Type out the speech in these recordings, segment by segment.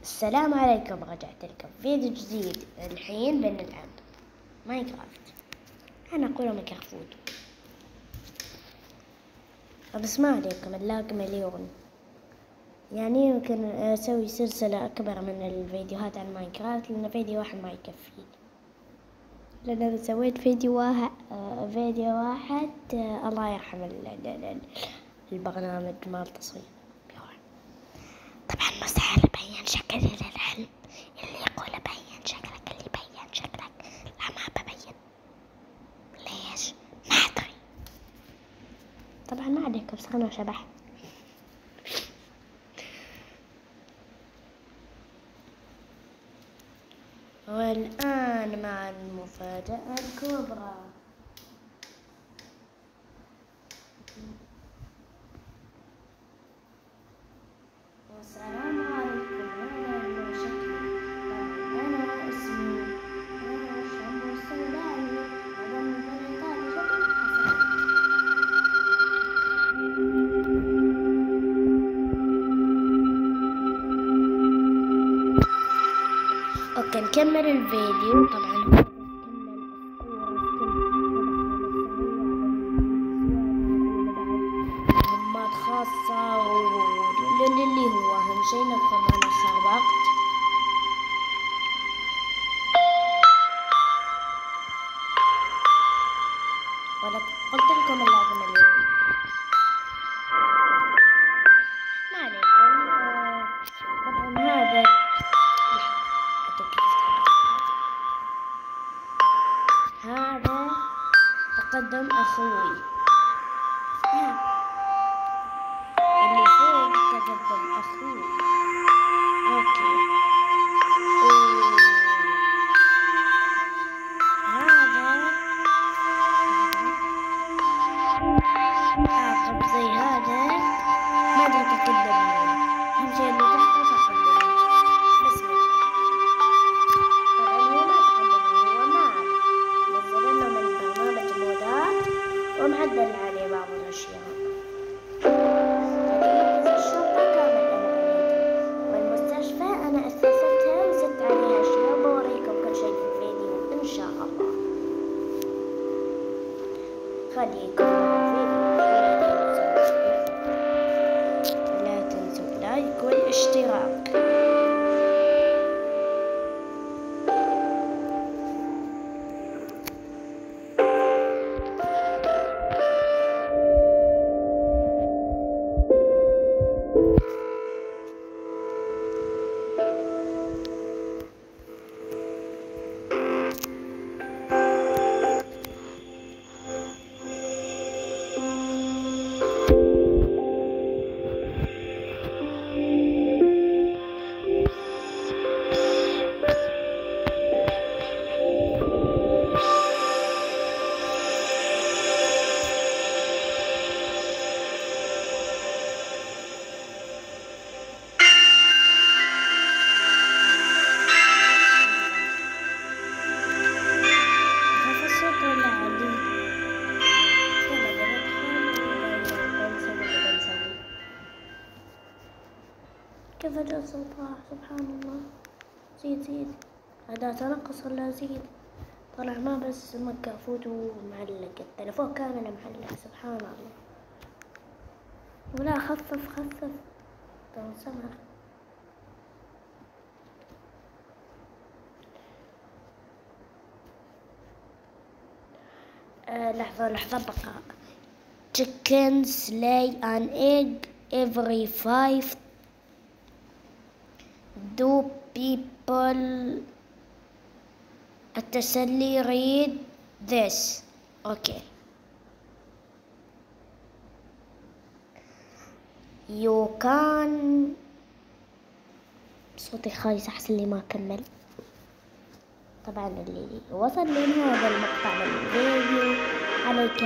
السلام عليكم، رجعت لكم فيديو جديد. الحين بنلعب ماينكرافت. أنا أقول ماينكرافت بس ما عليكم، اللايك مليون. يعني يمكن أسوي سلسلة أكبر من الفيديوهات عن ماينكرافت، لأن فيديو واحد ما يكفي. لأن إذا سويت فيديو واحد الله يرحم البرنامج مال التصوير. طبعا مستحيل أبين شكلي للعلم، اللي يقول أبين شكلك، اللي يبين شكلك، لا ما ببين. ليش؟ ما أدري. طبعا ما عليكم، بس أنا شبح. والآن مع المفاجأة الكبرى. السلام عليكم، هذا هو شكلي. أنا اسمي شمس السوداني، هذا من بريطانيا. اوكي نكمل الفيديو. طبعا مهمات خاصة اللي هو أهم شيء ندخل مع نفس الوقت. ولا قلت لكم اللازم اليوم ما عليكم. طبعا هذا تقدم أخوي، اللي فوق تقدم أخوي. أوكي، هذا عاقب زي هذا ما أدري تقدم مين. أهم شيء اللي تحته تقدم. بس طبعا هو ما تقدم، هو ما نزل لنا من برنامج مودات ومعدل عليه بعض الأشياء. أنا أسستها وزدت عليها أشياء، بوريكم كل شيء في الفيديو إن شاء الله. خليكم مع الفيديو، لا تنسوا اللايك والاشتراك. كيف جاء صوتها؟ سبحان الله. زيد هذا تنقص ولا زيد؟ طلع ما بس مكافوت ومعلق، التلفون كامل معلق. سبحان الله. ولا خفف تنسمع. لحظة بقى. Chickens lay an egg every 5. Do people التسلي read this? Okay. You can. صوتي خايس، أحسن لي ما أكمل. طبعا اللي وصل لهذا المقطع من الفيديو عليك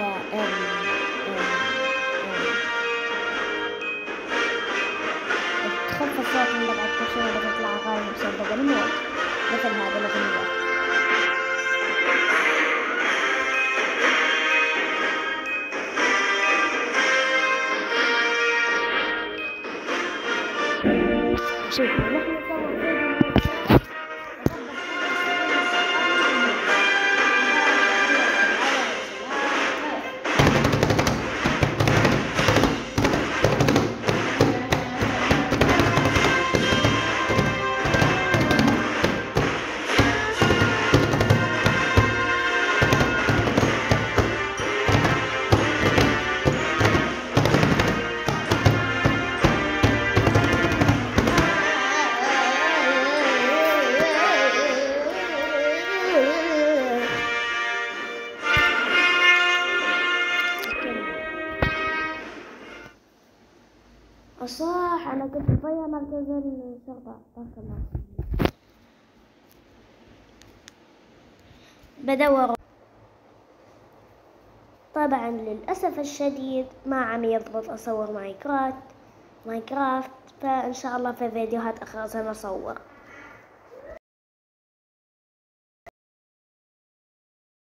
تخفف الصوت من بعد كل شيء، ولا تطلع أغاني بسبب الموت مثل هذا الأغنية. شوفوا نحن نسوي صح، أنا كنت مضيع مركز الشرطة. بارك الله. بدور. طبعا للأسف الشديد ما عم يضبط أصور ماينكرافت، فإن شاء الله في فيديوهات أخرى سنصور.